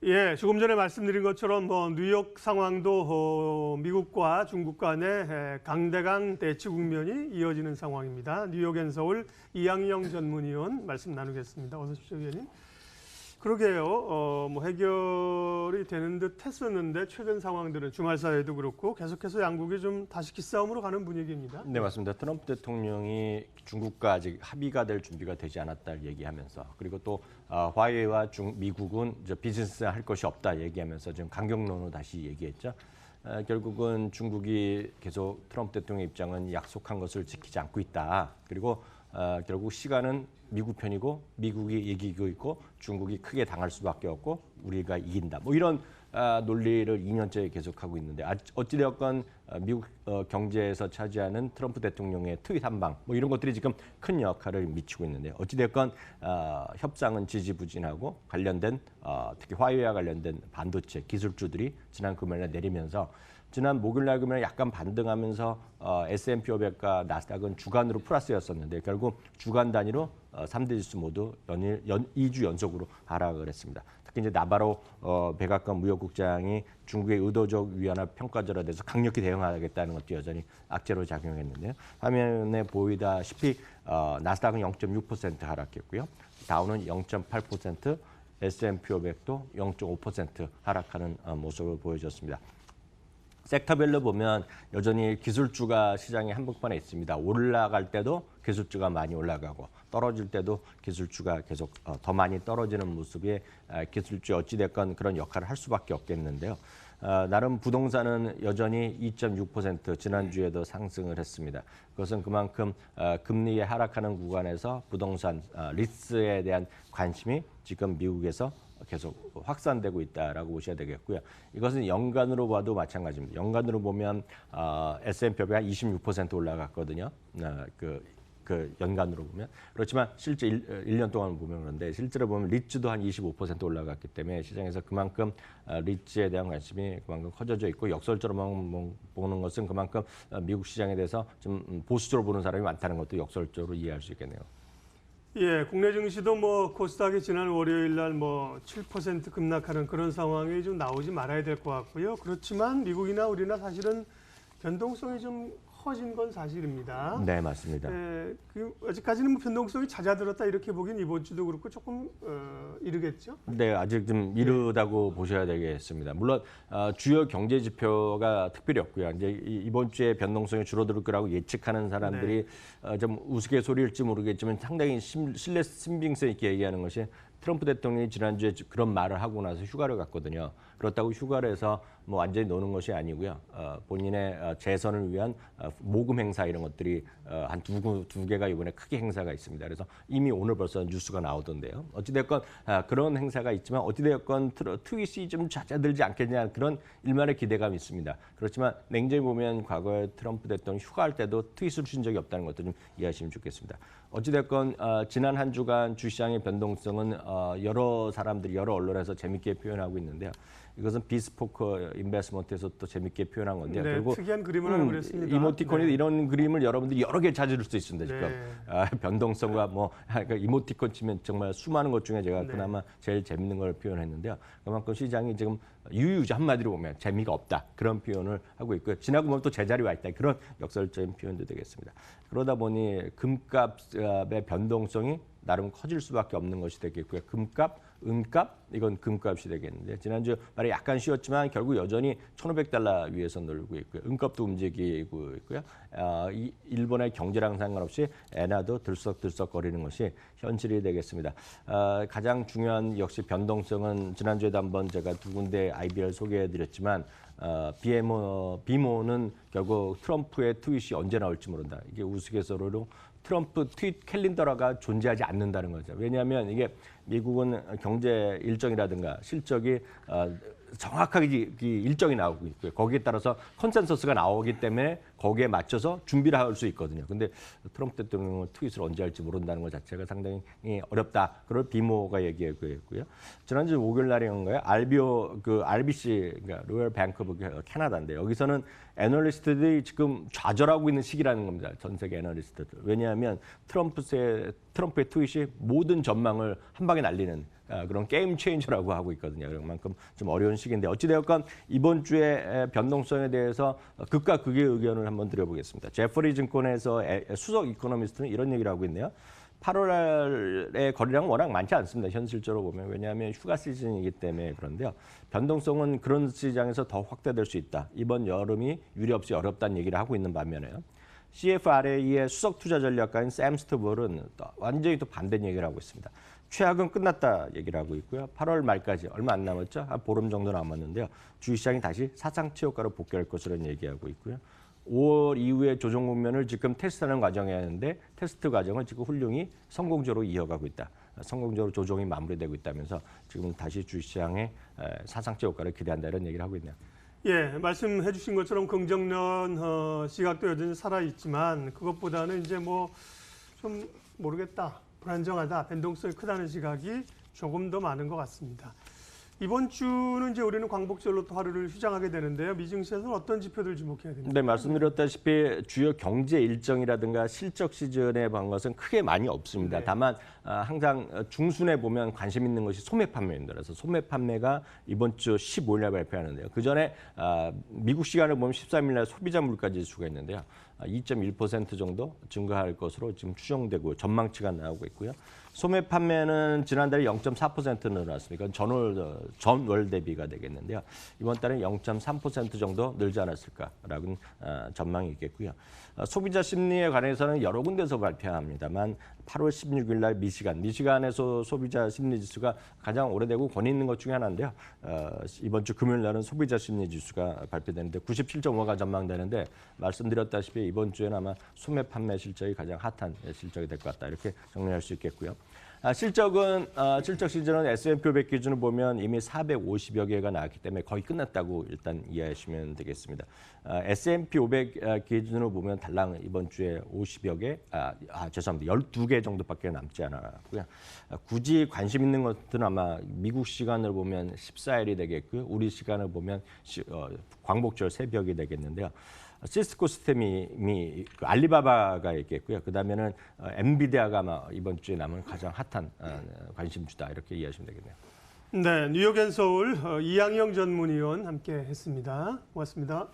예, 조금 전에 말씀드린 것처럼 뉴욕 상황도 미국과 중국 간의 강대강 대치 국면이 이어지는 상황입니다. 뉴욕 앤 서울 이양영 전문위원 말씀 나누겠습니다. 어서 오십시오, 위원님. 그러게요. 해결이 되는 듯 했었는데 최근 상황들은 주말 사이에도 그렇고 계속해서 양국이 좀 다시 기싸움으로 가는 분위기입니다. 네, 맞습니다. 트럼프 대통령이 중국과 아직 합의가 될 준비가 되지 않았다 얘기하면서 그리고 또 화웨이와 미국은 비즈니스 할 것이 없다 얘기하면서 지금 강경론으로 다시 얘기했죠. 결국은 중국이 계속 트럼프 대통령의 입장은 약속한 것을 지키지 않고 있다. 그리고 결국 시간은 미국 편이고 미국이 이기고 있고 중국이 크게 당할 수밖에 없고 우리가 이긴다. 이런 논리를 2년째 계속하고 있는데 어찌되었건 미국 경제에서 차지하는 트럼프 대통령의 트윗 한 방 이런 것들이 지금 큰 역할을 미치고 있는데 어찌되었건 협상은 지지부진하고 관련된 특히 화웨이와 관련된 반도체 기술주들이 지난 금요일에 내리면서 지난 목요일날 금요일 약간 반등하면서 S&P 500과 나스닥은 주간으로 플러스였었는데 결국 주간 단위로 3대 지수 모두 2주 연속으로 하락을 했습니다. 특히 이제 나바로 백악관 무역국장이 중국의 의도적 위안화 평가절하에 대해서 강력히 대응하겠다는 것도 여전히 악재로 작용했는데요. 화면에 보이다시피 나스닥은 0.6% 하락했고요. 다우는 0.8%, S&P 500도 0.5% 하락하는 모습을 보여줬습니다. 섹터별로 보면 여전히 기술주가 시장의 한복판에 있습니다. 올라갈 때도 기술주가 많이 올라가고 떨어질 때도 기술주가 계속 더 많이 떨어지는 모습에 기술주 어찌됐건 그런 역할을 할 수밖에 없겠는데요. 나름 부동산은 여전히 2.6% 지난주에도 상승을 했습니다. 그것은 그만큼 금리에 하락하는 구간에서 부동산 리츠에 대한 관심이 지금 미국에서 계속 확산되고 있다라고 보셔야 되겠고요. 이것은 연간으로 봐도 마찬가지입니다. 연간으로 보면 S&P 500이 한 26% 올라갔거든요. 그 연간으로 보면. 그렇지만 실제 1년 동안 보면 그런데 실제로 보면 리츠도 한 25% 올라갔기 때문에 시장에서 그만큼 리츠에 대한 관심이 그만큼 커져져 있고 역설적으로 보는 것은 그만큼 미국 시장에 대해서 좀 보수적으로 보는 사람이 많다는 것도 역설적으로 이해할 수 있겠네요. 예, 국내 증시도 코스닥이 지난 월요일 날 7% 급락하는 그런 상황이 좀 나오지 말아야 될 것 같고요. 그렇지만 미국이나 우리나 사실은 변동성이 좀 커진 건 사실입니다. 네, 맞습니다. 아직까지는 변동성이 잦아들었다 이렇게 보긴 이번 주도 그렇고 조금 이르겠죠? 네, 아직 좀 이르다고 보셔야 되겠습니다. 물론 주요 경제 지표가 특별히 없고요. 이제 이번 주에 변동성이 줄어들 거라고 예측하는 사람들이 좀 우스갯소리일지 모르겠지만 상당히 신빙성 있게 얘기하는 것이 트럼프 대통령이 지난주에 그런 말을 하고 나서 휴가를 갔거든요. 그렇다고 휴가를 해서 완전히 노는 것이 아니고요. 본인의 재선을 위한 모금 행사 이런 것들이 한 두 개가 이번에 크게 행사가 있습니다. 그래서 이미 오늘 벌써 뉴스가 나오던데요. 어찌됐건 그런 행사가 있지만 어찌됐건 트윗이 좀 잦아들지 않겠냐 그런 일말의 기대감이 있습니다. 그렇지만 냉정히 보면 과거에 트럼프 대통령 휴가할 때도 트윗을 주신 적이 없다는 것도 좀 이해하시면 좋겠습니다. 어찌됐건 지난 한 주간 주시장의 변동성은 여러 사람들이 여러 언론에서 재밌게 표현하고 있는데요. 이것은 비스포크 인베스트먼트에서 또 재밌게 표현한 건데요. 네, 결국 특이한 그림을 하고 그랬습니다. 이모티콘이 이런 그림을 여러분들이 여러 개 찾을 수 있습니다. 지금 변동성과 그러니까 이모티콘 치면 정말 수많은 것 중에 제가 그나마 제일 재밌는 걸 표현했는데요. 그만큼 시장이 지금 유유지 한마디로 보면 재미가 없다 그런 표현을 하고 있고요. 지나고 보면 또 제자리 와 있다 그런 역설적인 표현도 되겠습니다. 그러다 보니 금값의 변동성이 나름 커질 수밖에 없는 것이 되겠고요. 금값, 은값, 이건 금값이 되겠는데 지난주 말에 약간 쉬었지만 결국 여전히 1,500달러 위에서 놀고 있고요. 은값도 움직이고 있고요. 일본의 경제랑 상관없이 엔화도 들썩들썩거리는 것이 현실이 되겠습니다. 가장 중요한 역시 변동성은 지난주에도 한번 제가 두 군데 IBR 소개해드렸지만 비모는 결국 트럼프의 트윗이 언제 나올지 모른다. 이게 우스갯소리로 트럼프 트윗 캘린더가 존재하지 않는다는 거죠. 왜냐하면 이게 미국은 경제 일정이라든가 실적이 정확하게 일정이 나오고 있고요. 거기에 따라서 컨센서스가 나오기 때문에 거기에 맞춰서 준비를 할 수 있거든요. 근데 트럼프 대통령은 트윗을 언제 할지 모른다는 것 자체가 상당히 어렵다. 그걸 비모가 얘기하고 있고요. 지난주 목요일 날인가요? RBC, 그러니까 로열 뱅크 오브 캐나다인데 여기서는 애널리스트들이 지금 좌절하고 있는 시기라는 겁니다. 전 세계 애널리스트들. 왜냐하면 트럼프의 트윗이 모든 전망을 한 방에 날리는 그런 게임 체인저라고 하고 있거든요. 그만큼 좀 어려운 시기인데 어찌되었건 이번 주에 변동성에 대해서 극과 극의 의견을 한번 드려보겠습니다. 제퍼리 증권에서 수석 이코노미스트는 이런 얘기를 하고 있네요. 8월의 거래량은 워낙 많지 않습니다. 현실적으로 보면. 왜냐하면 휴가 시즌이기 때문에 그런데요. 변동성은 그런 시장에서 더 확대될 수 있다. 이번 여름이 유례없이 어렵다는 얘기를 하고 있는 반면에요. CFRA의 수석 투자 전략가인 샘 스튜벌은 완전히 또 반대 얘기를 하고 있습니다. 최악은 끝났다 얘기를 하고 있고요. 8월 말까지 얼마 안 남았죠. 한 보름 정도 남았는데요. 주식시장이 다시 사상치 효과로 복귀할 것으로 얘기하고 있고요. 5월 이후에 조정 국면을 지금 테스트하는 과정이었는데 테스트 과정을 지금 훌륭히 성공적으로 이어가고 있다. 성공적으로 조정이 마무리되고 있다면서 지금 다시 주식시장에 사상치 효과를 기대한다 이런 얘기를 하고 있네요. 예, 말씀해 주신 것처럼 긍정론 시각도 여전히 살아있지만 그것보다는 이제 뭐 좀 모르겠다, 불안정하다, 변동성이 크다는 시각이 조금 더 많은 것 같습니다. 이번 주는 이제 우리는 광복절로 또 하루를 휴장하게 되는데요. 미증시에서는 어떤 지표들 주목해야 됩니까? 네, 말씀드렸다시피 주요 경제 일정이라든가 실적 시즌에 본 것은 크게 많이 없습니다. 네. 다만 항상 중순에 보면 관심 있는 것이 소매 판매입니다. 그래서 소매 판매가 이번 주 15일 날 발표하는데요. 그 전에 미국 시간을 보면 13일 날 소비자 물가 지수가 있는데요. 2.1% 정도 증가할 것으로 지금 추정되고 전망치가 나오고 있고요. 소매 판매는 지난달에 0.4% 늘어났으니까 전월 대비가 되겠는데요. 이번 달에 0.3% 정도 늘지 않았을까라는 전망이 있겠고요. 소비자 심리에 관해서는 여러 군데서 발표합니다만 8월 16일 날 미시간에서 소비자 심리 지수가 가장 오래되고 권위 있는 것 중에 하나인데요. 이번 주 금요일 날은 소비자 심리 지수가 발표되는데 97.5가 전망되는데 말씀드렸다시피 이번 주에는 아마 소매 판매 실적이 가장 핫한 실적이 될 것 같다. 이렇게 정리할 수 있겠고요. 실적 시즌은 S&P 500 기준으로 보면 이미 450여 개가 나왔기 때문에 거의 끝났다고 일단 이해하시면 되겠습니다. S&P 500 기준으로 보면 달랑 이번 주에 50여 개, 죄송합니다. 12개 정도밖에 남지 않았고요. 굳이 관심 있는 것들은 아마 미국 시간을 보면 14일이 되겠고요. 우리 시간을 보면 광복절 새벽이 되겠는데요. 시스코 시스템이 알리바바가 있겠고요. 그다음에는 엔비디아가 아마 이번 주에 남은 가장 핫한 관심주다 이렇게 이해하시면 되겠네요. 네, 뉴욕 앤 서울 이양영 전문위원 함께 했습니다. 고맙습니다.